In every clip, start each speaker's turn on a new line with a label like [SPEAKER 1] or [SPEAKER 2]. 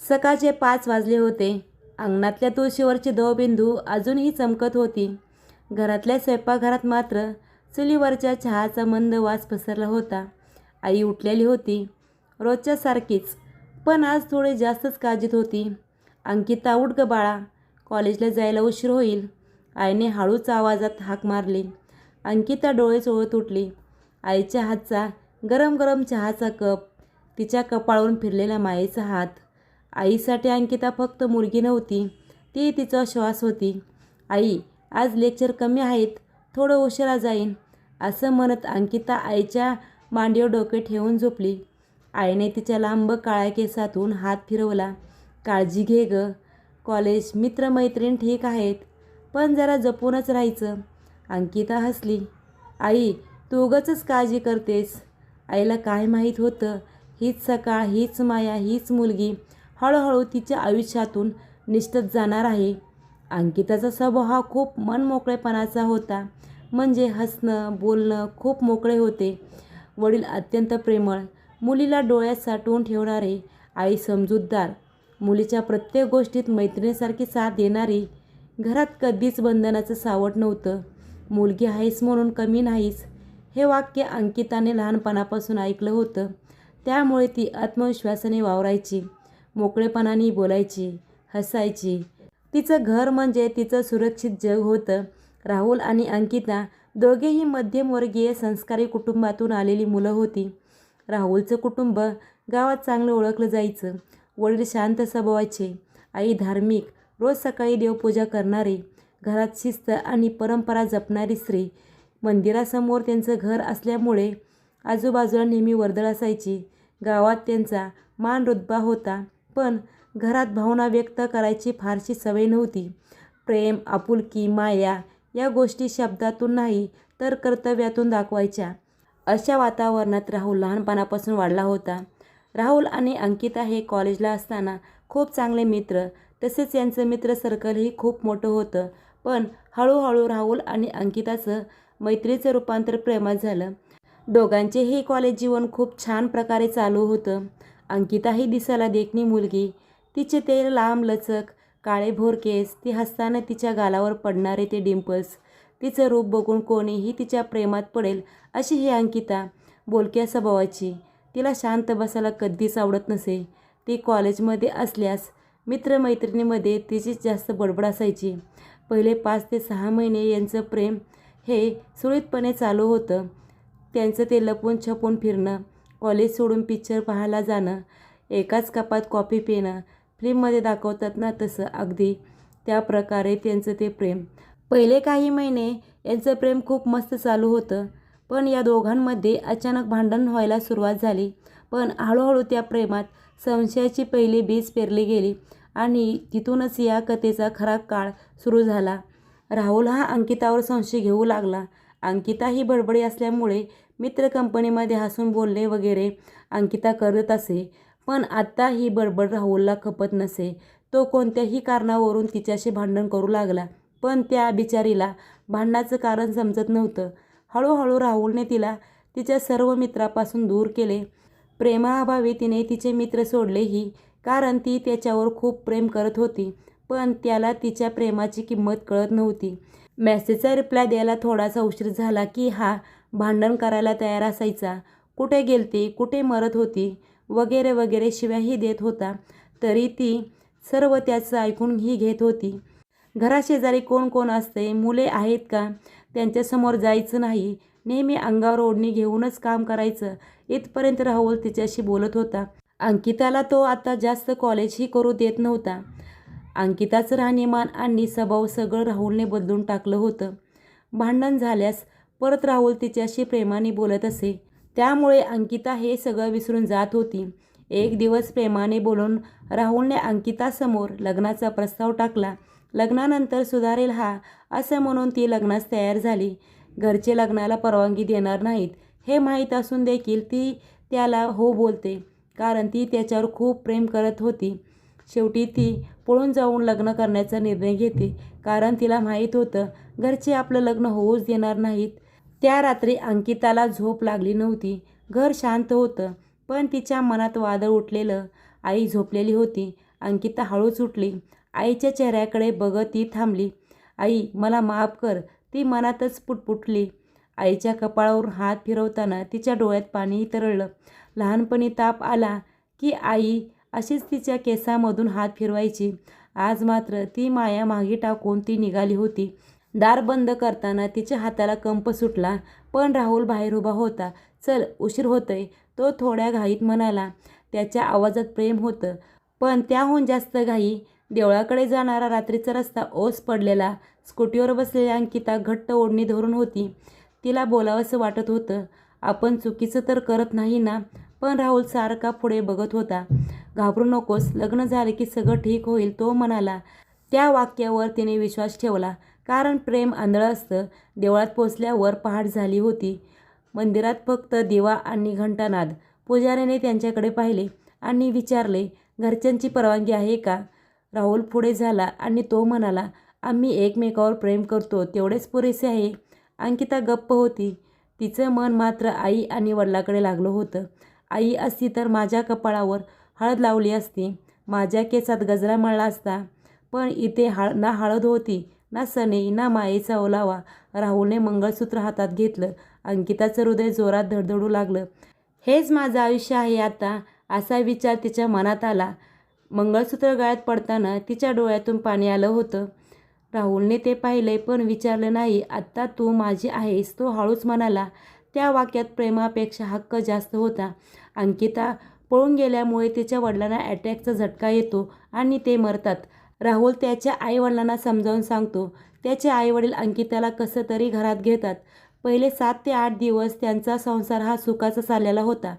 [SPEAKER 1] सकाळचे 5 वाजले होते. अंगणातल्या तुळशीवरची दवबिंदू अजूनही चमकत होती. घरातल्या स्वयंपाकघरात मात्र चुलीवरच्या चहाचा मंद वास पसरला होता. आई उठलेली होती, रोजच्या सारखीच, पण आज थोडी जास्तच काळजीत होती. अंकिता, उठ ग बाळा, कॉलेजला जायला उशीर होईल. आईने हळूच आवाजात हाक मारली. अंकिता डोळे चोळत उठली. आईच्या हातचा गरम गरम चहाचा कप, तिच्या कपाळावरून फिरलेला मायेचा हात. आईसाठी अंकिता फक्त मुलगी नव्हती, ती तिचा श्वास होती. आई, आज लेक्चर कमी आहेत, थोडं उशिरा जाईन, असं म्हणत अंकिता आईच्या मांडीवर डोके ठेवून झोपली. आईने तिच्या लांब काळ्या केसातून हात फिरवला. काळजी घे ग, कॉलेज, मित्रमैत्रीण ठीक आहेत, पण जरा जपूनच राहायचं. अंकिता हसली. आई, तू उगाचच काळजी करतेस. आईला काय माहीत होतं, हीच सकाळ, हीच माया, हीच मुलगी हळूहळू तिच्या आयुष्यातून निसटत जाणार आहे. अंकिताचा स्वभाव हा खूप मनमोकळेपणाचा होता. म्हणजे हसणं, बोलणं खूप मोकळे होते. वडील अत्यंत प्रेमळ, मुलीला डोळ्यात साठवून ठेवणारे, आई समजूतदार, मुलीच्या प्रत्येक गोष्टीत मैत्रिणीसारखी साथ देणारी. घरात कधीच बंधनाचं सावट नव्हतं. मुलगी आहेस म्हणून कमी नाहीस, हे वाक्य अंकिताने लहानपणापासून ऐकलं होतं. त्यामुळे ती आत्मविश्वासाने वावरायची, मोकळेपणाने बोलायची, हसायची. तिचं घर म्हणजे तिचं सुरक्षित जग होतं. राहुल आणि अंकिता दोघेही मध्यमवर्गीय संस्कारी कुटुंबातून आलेली मुलं होती. राहुलचं कुटुंब गावात चांगलं ओळखलं जायचं. वडील शांत स्वभावाचे, आई धार्मिक, रोज सकाळी देवपूजा करणारी, घरात शिस्त आणि परंपरा जपणारी स्त्री. मंदिरासमोर त्यांचं घर असल्यामुळे आजूबाजूला नेहमी वर्दळ असायची. गावात त्यांचा मान रुतबा होता, पण घरात भावना व्यक्त करायची फारशी सवय नव्हती. प्रेम, आपुलकी, माया या गोष्टी शब्दातून नाही तर कर्तव्यातून दाखवायच्या. अशा वातावरणात राहुल लहानपणापासून वाढला होता. राहुल आणि अंकिता हे कॉलेजला असताना खूप चांगले मित्र, तसेच यांचं मित्र सर्कलही खूप मोठं होतं. पण हळूहळू राहुल आणि अंकिताचं मैत्रीचं रूपांतर प्रेमात झालं. दोघांचेही कॉलेज जीवन खूप छान प्रकारे चालू होतं. अंकिता ही दिसायला देखणी मुलगी. तिचे ते लांबलचक काळेभोर केस, ती हसताना तिच्या गालावर पडणारे ते डिम्पल्स, तिचं रूप बघून कोणीही तिच्या प्रेमात पडेल अशी ही अंकिता. बोलक्या स्वभावाची, तिला शांत बसायला कधीच आवडत नसे. ती कॉलेजमध्ये असल्यास मित्रमैत्रिणींमध्ये तिचीच जास्त बडबड असायची. पहिले 5 ते 6 महिने यांचं प्रेम हे सुरळीतपणे चालू होतं. त्यांचं ते लपून छपून फिरणं, कॉलेज सोडून पिक्चर पाहायला जाणं, एकाच कपात कॉफी पिणं, फिल्ममध्ये दाखवतात ना तसं, अगदी त्या प्रकारे त्यांचं ते प्रेम. पहिले काही महिने यांचं प्रेम खूप मस्त चालू होतं. पण या दोघांमध्ये अचानक भांडण व्हायला सुरुवात झाली. पण हळूहळू त्या प्रेमात संशयाची पहिली बीज पेरली गेली आणि तिथूनच या कथेचा खरा काळ सुरू झाला. राहुल हा अंकितावर संशय घेऊ लागला. अंकिता ही बडबडी असल्यामुळे मित्र कंपनीमध्ये हसून बोलणे वगैरे अंकिता करत असे. पण आत्ता ही बडबड राहुलला खपत नसे. तो कोणत्याही कारणावरून तिच्याशी भांडण करू लागला, पण त्या बिचारीला भांडणाचं कारण समजत नव्हतं. हळूहळू राहुलने तिला तिच्या सर्व मित्रापासून दूर केले. प्रेमाअभावी तिने तिचे मित्र सोडलेही, कारण ती त्याच्यावर खूप प्रेम करत होती. पण त्याला तिच्या प्रेमाची किंमत कळत नव्हती. मेसेजचा रिप्लाय द्यायला थोडासा उशीर झाला की हा भांडण करायला तयार असायचा. कुठे गेलती, कुठे मरत होती वगैरे वगैरे शिव्याही देत होता. तरी ती सर्व त्याचं ऐकूनही घेत होती. घराशेजारी कोण कोण असते, मुले आहेत का, त्यांच्यासमोर जायचं नाही, नेहमी अंगावर ओढणी घेऊनच काम करायचं, इथपर्यंत राहुल तिच्याशी बोलत होता. अंकिताला तो आता जास्त कॉलेजही करू देत नव्हता. अंकिताचं राहणीमान आणि स्वभाव सगळं राहुलने बदलून टाकलं होतं. भांडण झाल्यास परत राहुल तिच्याशी प्रेमाने बोलत असे. त्यामुळे अंकिता हे सगळं विसरून जात होती. एक दिवस प्रेमाने बोलून राहुलने अंकितासमोर लग्नाचा प्रस्ताव टाकला. लग्नानंतर सुधारेल हा, असं म्हणून ती लग्नास तयार झाली. घरचे लग्नाला परवानगी देणार नाहीत हे माहीत असून देखील ती त्याला हो बोलते, कारण ती त्याच्यावर खूप प्रेम करत होती. शेवटी ती पळून जाऊन लग्न करण्याचा निर्णय घेते, कारण तिला माहीत होतं घरचे आपलं लग्न होऊच देणार नाहीत. त्या रात्री अंकिताला झोप लागली नव्हती. घर शांत होतं, पण तिच्या मनात वादळ उठलेलं. आई झोपलेली होती अंकिता हळूच उठली. आईच्या चेहऱ्याकडे बघत ती थांबली. आई, मला माफ कर, ती मनातच पुटपुटली. आईच्या कपाळावरून हात फिरवताना तिच्या डोळ्यात पाणी तरळलं. लहानपणी ताप आला की आई अशीच तिच्या केसामधून हात फिरवायची. आज मात्र ती माया मागे टाकून ती निघाली होती. दार बंद करताना तिच्या हाताला कंप सुटला. पण राहुल बाहेर उभा होता. चल, उशीर होतोय, तो थोड्या घाईत म्हणाला. त्याच्या आवाजात प्रेम होतं, पण त्याहून जास्त घाई. देवळाकडे जाणारा रात्रीचा रस्ता ओस पडलेला. स्कूटीवर बसलेली अंकिता घट्ट ओढणी धरून होती. तिला बोलावंसं वाटत होतं. आपण चुकीचं तर करत नाही ना? पण राहुल सारखा पुढे बघत होता. घाबरू नकोस, लग्न झाले की सगळं ठीक होईल, तो म्हणाला. त्या वाक्यावर तिने विश्वास ठेवला, कारण प्रेम आंधळं असतं. देवळात पोचल्यावर पहाट झाली होती. मंदिरात फक्त दिवा आणि घंटानाद. पुजाऱ्याने त्यांच्याकडे पाहिले आणि विचारले, घरच्यांची परवानगी आहे का? राहुल पुढे झाला आणि तो म्हणाला, आम्ही एकमेकावर प्रेम करतो, तेवढेच पुरेसे आहे. अंकिता गप्प होती. तिचं मन मात्र आई आणि वडिलाकडे लागलं होतं. आई असती तर माझ्या कपाळावर हळद लावली असती, माझ्या केसात गजरा मळला असता. पण इथे ना हळद होती, ना सनई, ना मायेचा ओलावा. राहुलने मंगळसूत्र हातात घेतलं. अंकिताचं हृदय जोरात धडधडू लागलं. हेच माझं आयुष्य आहे आता, असा विचार तिच्या मनात आला. मंगळसूत्र गळ्यात पडताना तिच्या डोळ्यातून पाणी आलं होतं. राहुलने ते पाहिले पण विचारलं नाही. आत्ता तू माझी आहेस, तो हळूच म्हणाला. त्या वाक्यात प्रेमापेक्षा हक्क जास्त होता. अंकिता पळून गेल्यामुळे तिच्या वडिलांना अटॅकचा झटका येतो आणि ते मरतात. राहुल त्याच्या आईवडिलांना समजावून सांगतो. त्याचे आईवडील अंकिताला कसं तरी घरात घेतात. पहिले 7 ते 8 दिवस त्यांचा संसार हा सुखाचा चाललेला होता.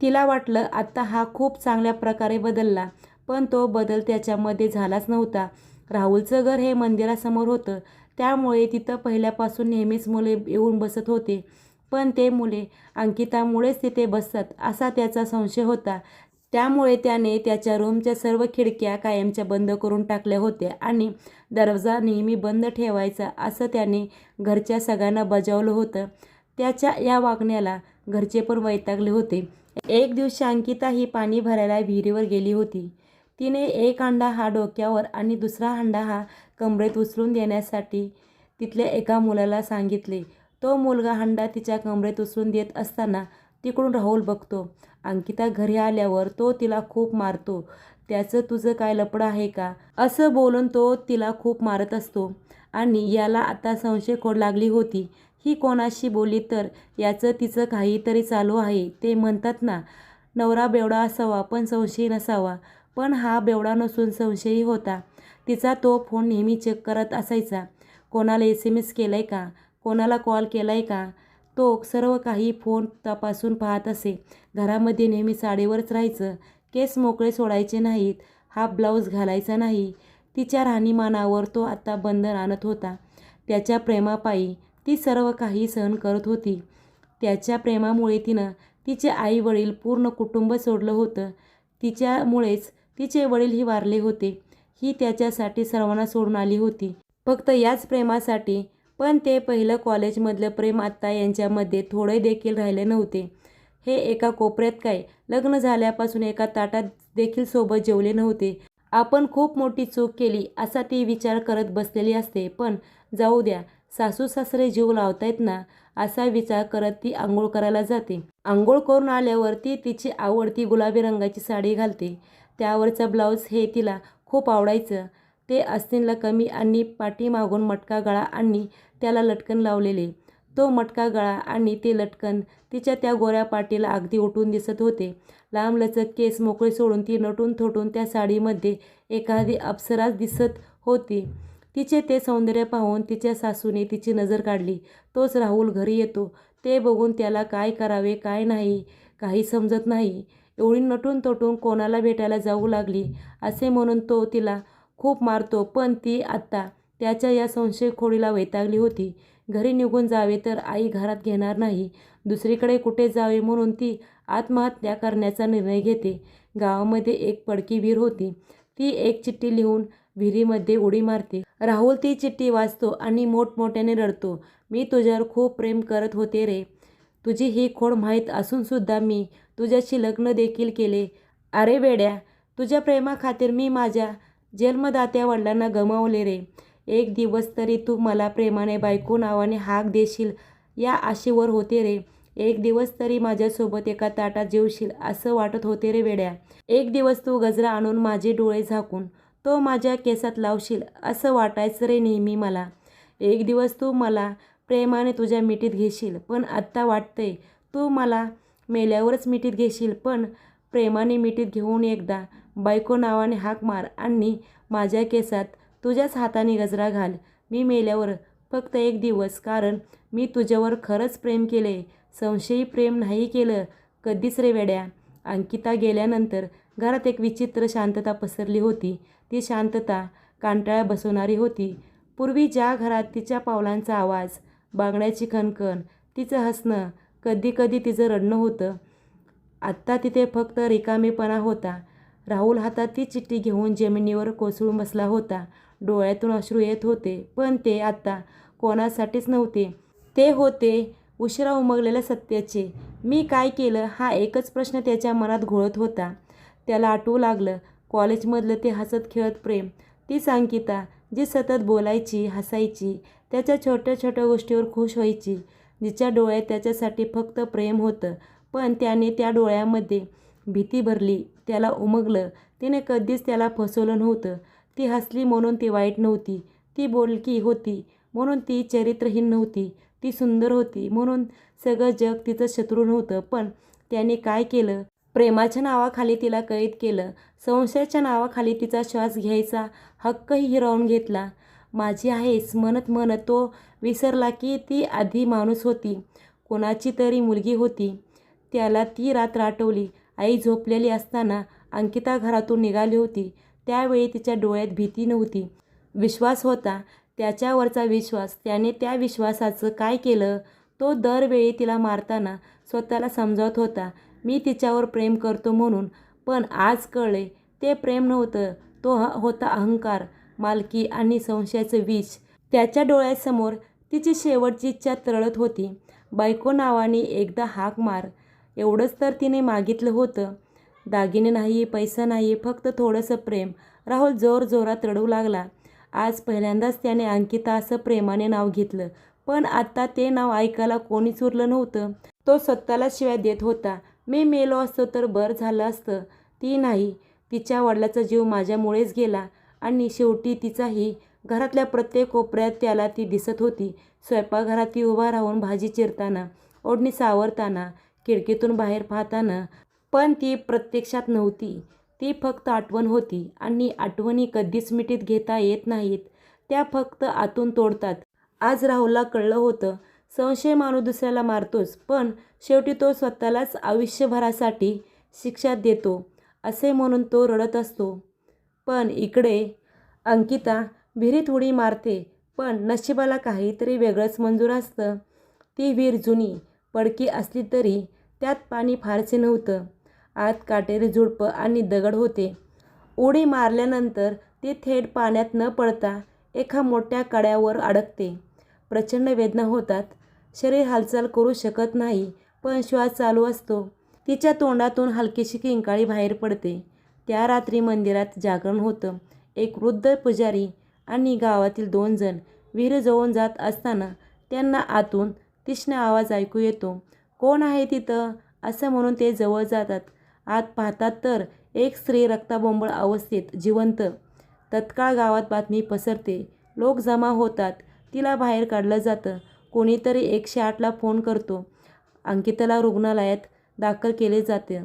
[SPEAKER 1] तिला वाटलं आत्ता हा खूप चांगल्या प्रकारे बदलला, पण तो बदल त्याच्यामध्ये झालाच नव्हता. राहुलचं घर हे मंदिरासमोर होतं, त्यामुळे तिथं पहिल्यापासून नेहमीच मुले येऊन बसत होते. पण ते मुले अंकितामुळेच तिथे बसतात असा त्याचा संशय होता. त्यामुळे त्याने त्याच्या रूमच्या सर्व खिडक्या कायमच्या बंद करून टाकल्या होत्या आणि दरवाजा नेहमी बंद ठेवायचा असं त्याने घरच्या सगळ्यांना बजावलं होतं. त्याच्या या वागण्याला घरचे पण वैतागले होते. एक दिवशी अंकिता ही पाणी भरायला विहिरीवर गेली होती. तिने एक हंडा हा डोक्यावर आणि दुसरा हंडा हा कमरेत उचलून देण्यासाठी तिथल्या एका मुलाला सांगितले. तो मुलगा हंडा तिच्या कमरेत उचलून देत असताना तिकडून राहुल बघतो. अंकिता घरी आल्यावर तो तिला खूप मारतो. त्याचं तुझं काय लफडं आहे का, असं बोलून तो तिला खूप मारत असतो. आणि याला आता संशय खोड लागली होती. ही कोणाशी बोलली तर याचं तिचं काहीतरी चालू आहे. ते म्हणतात ना, नवरा बेवडा असावा पण संशयी नसावा. पण हा बेवडा नसून संशयी होता. तिचा तो फोन नेहमी चेक करत असायचा. कोणाला SMS केलाय का, कोणाला कॉल केलाय का, तो सर्व काही फोन तपासून पाहत असे. घरामध्ये नेहमी साडीवरच राहायचं. केस मोकळे सोडायचे नाहीत. हाफ ब्लाऊज घालायचा नाही. तिच्या राहणीमानावर तो आता बंधन आणत होता. त्याच्या प्रेमापायी ती सर्व काही सहन करत होती. त्याच्या प्रेमामुळे तिनं तिचे आई वडील पूर्ण कुटुंब सोडलं होतं. तिच्यामुळेच तिचे वडीलही वारले होते. ही त्याच्यासाठी सर्वांना सोडून आली होती, फक्त याच प्रेमासाठी. पण ते पहिलं कॉलेजमधलं प्रेम आत्ता यांच्यामध्ये थोडे देखील राहिले नव्हते. हे एका कोपऱ्यात काय, लग्न झाल्यापासून एका ताटात देखील सोबत जेवले नव्हते. आपण खूप मोठी चूक केली असा ती विचार करत बसलेली असते. पण जाऊ द्या, सासू सासरे जीव लावतायत ना, असा विचार करत ती आंघोळ करायला जाते. आंघोळ करून आल्यावर ती तिची आवडती गुलाबी रंगाची साडी घालते. त्यावरचा ब्लाऊज हे तिला खूप आवडायचं. ते आस्तीनला कमी आणि पाठीमागून मटका गळा आणि त्याला लटकन लावलेले. तो मटका गळा आणि ते लटकन तिच्या त्या गोऱ्या पाठीला अगदी उठून दिसत होते. लांबलचक केस मोकळे सोडून ती नटून थोटून त्या साडीमध्ये एखादी अप्सराच दिसत होती. तिचे ते सौंदर्य पाहून तिच्या सासूने तिची नजर काढली. तोच राहुल घरी येतो. ते बघून त्याला काय करावे काय नाही काही समजत नाही. एवढी नटून थोटून कोणाला भेटायला जाऊ लागली असे म्हणून तो तिला खूप मारतो. पण ती आत्ता त्याच्या या संशयखोरीला वैतागली होती. घरी निघून जावे तर आई घरात घेणार नाही. दुसरीकडे कुठे जावे म्हणून ती आत्महत्या करण्याचा निर्णय घेते. गावामध्ये एक पडकी विहीर होती. ती एक चिठ्ठी लिहून विहिरीमध्ये उडी मारते. राहुल ती चिठ्ठी वाचतो आणि मोठमोठ्याने रडतो. मी तुझ्यावर खूप प्रेम करत होते रे. तुझी ही खोड माहीत असूनसुद्धा मी तुझ्याशी लग्न देखील केले. अरे वेड्या, तुझ्या प्रेमाखातीर मी माझ्या जन्मदात्या वडिलांना गमावले रे. एक दिवस तरी तू मला प्रेमाने बायको नावाने हाक देशील या आशेवर होते रे. एक दिवस तरी माझ्यासोबत एका ताटात जेवशील असं वाटत होते रे वेड्या. एक दिवस तू गजरा आणून माझे डोळे झाकून तो माझ्या केसात लावशील असं वाटायचं रे नेहमी मला. एक दिवस तू मला प्रेमाने तुझ्या मिठीत घेशील, पण आत्ता वाटतंय तू मला मेल्यावरच मिठीत घेशील. पण प्रेमाने मिठीत घेऊन एकदा बायको नावाने हाक मार आणि माझ्या केसात तुझ्याच हाताने गजरा घाल. मी मेल्यावर फक्त एक दिवस, कारण मी तुझ्यावर खरंच प्रेम केले, संशयी प्रेम नाही केलं कधीच रे वेड्या. अंकिता गेल्यानंतर घरात एक विचित्र शांतता पसरली होती. ती शांतता कंटाळा बसवणारी होती. पूर्वी ज्या घरात तिच्या पावलांचा आवाज, बांगड्याची खणखण, तिचं हसणं, कधी कधी तिचं रडणं होतं, आत्ता तिथे फक्त रिकामेपणा होता. राहुल हातात ती चिठ्ठी घेऊन जमिनीवर कोसळून बसला होता. डोळ्यातून अश्रू येत होते, पण ते आत्ता कोणासाठीच नव्हते. ते होते उशिरा उमगलेल्या सत्याचे. मी काय केलं हा एकच प्रश्न त्याच्या मनात घोळत होता. त्याला आठवू लागलं कॉलेजमधलं ते हसत खेळत प्रेम. तीच अंकिता जी सतत बोलायची, हसायची, त्याच्या छोट्या छोट्या गोष्टीवर खुश व्हायची, जिच्या डोळ्यात त्याच्यासाठी फक्त प्रेम होतं. पण त्याने त्या डोळ्यामध्ये भीती भरली. त्याला उमगलं. तिने कधीच त्याला फसवलं नव्हतं. ती हसली म्हणून ती वाईट नव्हती. ती बोलकी होती म्हणून ती चरित्रहीन नव्हती. ती सुंदर होती म्हणून सगळं जग तिचं शत्रू नव्हतं. पण त्याने काय केलं? प्रेमाच्या नावाखाली तिला कैद केलं. संशयाच्या नावाखाली तिचा श्वास घ्यायचा हक्कही हिरावून घेतला. माझी आहेस म्हणत म्हणत तो विसरला की ती आधी माणूस होती, कोणाची तरी मुलगी होती. त्याला ती रात्र आठवली. आई झोपलेली असताना अंकिता घरातून निघाली होती. त्यावेळी तिच्या डोळ्यात भीती नव्हती, विश्वास होता. त्याच्यावरचा विश्वास. त्याने त्या विश्वासाचं काय केलं? तो दरवेळी तिला मारताना स्वतःला समजावत होता, मी तिच्यावर प्रेम करतो म्हणून. पण आज कळले ते प्रेम नव्हतं, तो होता अहंकार, मालकी आणि संशयाचं विष. त्याच्या डोळ्यासमोर तिची शेवटची इच्छा तरळत होती. बायको नावाने एकदा हाक मार, एवढंच तर तिने मागितलं होतं. दागिने नाही, पैसा नाही, फक्त थोडंसं प्रेम. राहुल जोरजोरात रडू लागला. आज पहिल्यांदाच त्याने अंकिता असं प्रेमाने नाव घेतलं. पण आत्ता ते नाव ऐकायला कोणीच उरलं नव्हतं. तो स्वतःला शिव्या देत होता. मी मेलो असतो तर बरं झालं असतं. ती नाही, तिच्या वडिलाचा जीव माझ्यामुळेच गेला आणि शेवटी तिचाही. घरातल्या प्रत्येक कोपऱ्यात त्याला ती दिसत होती. स्वयंपाकघरात ती उभा राहून भाजी चिरताना, ओढणी सावरताना, खिडकीतून बाहेर पाहताना. पण ती प्रत्यक्षात नव्हती. ती फक्त आठवण होती आणि आठवणी कधीच मिठीत घेता येत नाहीत. त्या फक्त आतून तोडतात. आज राहुलला कळलं होतं, संशय माणूस दुसऱ्याला मारतोच, पण शेवटी तो स्वतःलाच आयुष्यभरासाठी शिक्षा देतो असे म्हणून तो रडत असतो. पण इकडे अंकिता विहिरीत उडी मारते, पण नशिबाला काहीतरी वेगळंच मंजूर असतं. ती विहीर जुनी, पडकी असली तरी त्यात पाणी फारसे नव्हतं. आत काटेरी झुडपं आणि दगड होते. उडी मारल्यानंतर ती थेट पाण्यात न पडता एका मोठ्या कड्यावर अडकते. प्रचंड वेदना होतात. शरीर हालचाल करू शकत नाही, पण श्वास चालू असतो. तिच्या तोंडातून हलकीशी किंकाळी बाहेर पडते. त्या रात्री मंदिरात जागरण होतं. एक वृद्ध पुजारी आणि गावातील 2 जण विहिरीजवळ जात असताना त्यांना आतून तीक्ष्ण आवाज ऐकू येतो. कोण आहे तिथं असं म्हणून ते जवळ जातात. आत पाहतात तर एक स्त्री रक्ताबोंबळ अवस्थेत जिवंत. तत्काळ गावात बातमी पसरते. लोक जमा होतात. तिला बाहेर काढलं जातं. कोणीतरी 108ला फोन करतो. अंकिताला रुग्णालयात दाखल केले जाते.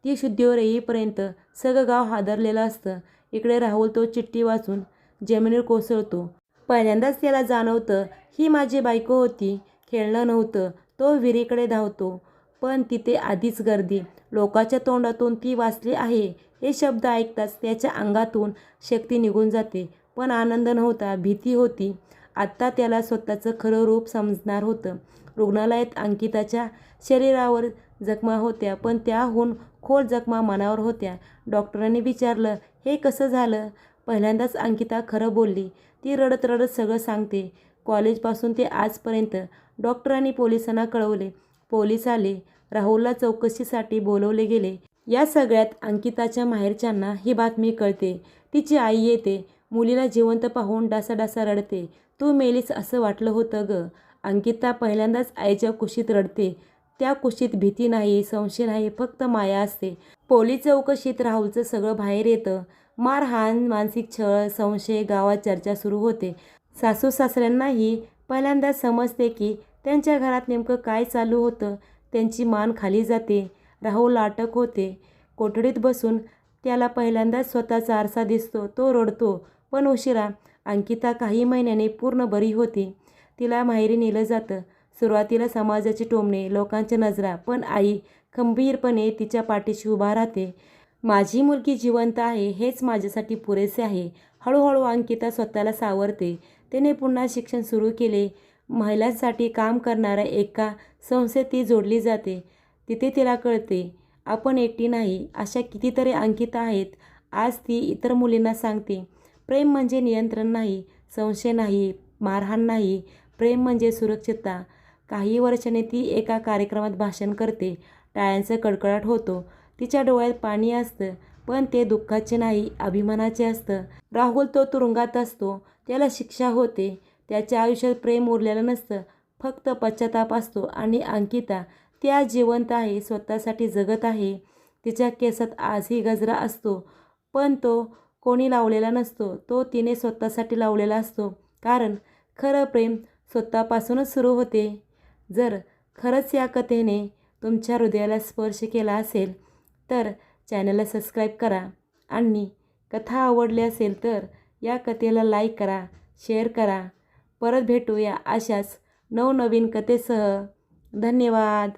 [SPEAKER 1] ती शुद्धीवर येईपर्यंत सगळं गाव हादरलेलं असतं. इकडे राहुल तो चिठ्ठी वाचून जमिनीवर कोसळतो. पहिल्यांदाच त्याला जाणवतं ही माझी बायको होती, खेळणं नव्हतं. तो विहिरीकडे धावतो, पण तिथे आधीच गर्दी. लोकांच्या तोंडातून ती वाचली आहे हे शब्द ऐकताच त्याच्या अंगातून शक्ती निघून जाते. पण आनंद नव्हता, भीती होती. आत्ता त्याला स्वतःचं खरं रूप समजणार होतं. रुग्णालयात अंकिताच्या शरीरावर जखमा होत्या, पण त्याहून खोल जखमा मनावर होत्या. डॉक्टरांनी विचारलं, हे कसं झालं? पहिल्यांदाच अंकिता खरं बोलली. ती रडत रडत सगळं सांगते. कॉलेजपासून ते आजपर्यंत. डॉक्टरांनी पोलिसांना कळवले. पोलीस आले. राहुलला चौकशीसाठी बोलवले गेले. या सगळ्यात अंकिताच्या माहेरच्यांना ही बातमी कळते. तिची आई येते. मुलीला जिवंत पाहून डासाडासा रडते. तू मेलीस असं वाटलं होतं ग. अंकिता पहिल्यांदाच आईच्या कुशीत रडते. त्या कुशीत भीती नाही, संशय नाही, फक्त माया असते. पोलीस चौकशीत राहुलचं सगळं बाहेर येतं. मारहाण, मानसिक छळ, संशय, गावात चर्चा सुरू होते. सासू सासऱ्यांनाही पहिल्यांदाच समजते की त्यांच्या घरात नेमकं काय चालू होतं. त्यांची मान खाली जाते. राहुल अटक होते. कोठडीत बसून त्याला पहिल्यांदाच स्वतःचा आरसा दिसतो. तो रडतो, पण उशिरा. अंकिता काही महिन्यांनी पूर्ण बरी होती. तिला माहेरी नेलं जातं. सुरुवातीला समाजाचे टोमणे, लोकांच्या नजरा, पण आई खंबीरपणे तिच्या पाठीशी उभा राहते. माझी मुलगी जिवंत आहे, हेच माझ्यासाठी पुरेसे आहे. हळूहळू अंकिता स्वतःला सावरते. तिने पुन्हा शिक्षण सुरू केले. महिलांसाठी काम करणाऱ्या एका संस्थेत ती जोडली जाते. तिथे तिला कळते, आपण एकटी नाही, अशा कितीतरी अंकिता आहेत. आज ती इतर मुलींना सांगते, प्रेम म्हणजे नियंत्रण नाही, संशय नाही, मारहाण नाही. प्रेम म्हणजे सुरक्षितता. काही वर्षांनी ती एका कार्यक्रमात भाषण करते. टाळ्यांचा कडकडाट होतो. तिच्या डोळ्यात पाणी असतं, पण ते दुःखाचे नाही, अभिमानाचे असतं. राहुल तो तुरुंगात असतो. त्याला शिक्षा होते. त्याच्या आयुष्यात प्रेम उरलेलं नसतं, फक्त पश्चाताप असतो. आणि अंकिता, ती आज जिवंत आहे, स्वतःसाठी जगत आहे. तिच्या केसात आजही गजरा असतो, पण तो कोणी लावलेला नसतो. तो तिने स्वतःसाठी लावलेला असतो. कारण खरं प्रेम स्वतःपासूनच सुरू होते. जर खरंच या कथेने तुमच्या हृदयाला स्पर्श केला असेल तर चॅनलला सबस्क्राईब करा. आणि कथा आवडली असेल तर या कथेला लाईक करा, शेअर करा. परत भेटूया अशाच नवनवीन कथेसह. धन्यवाद.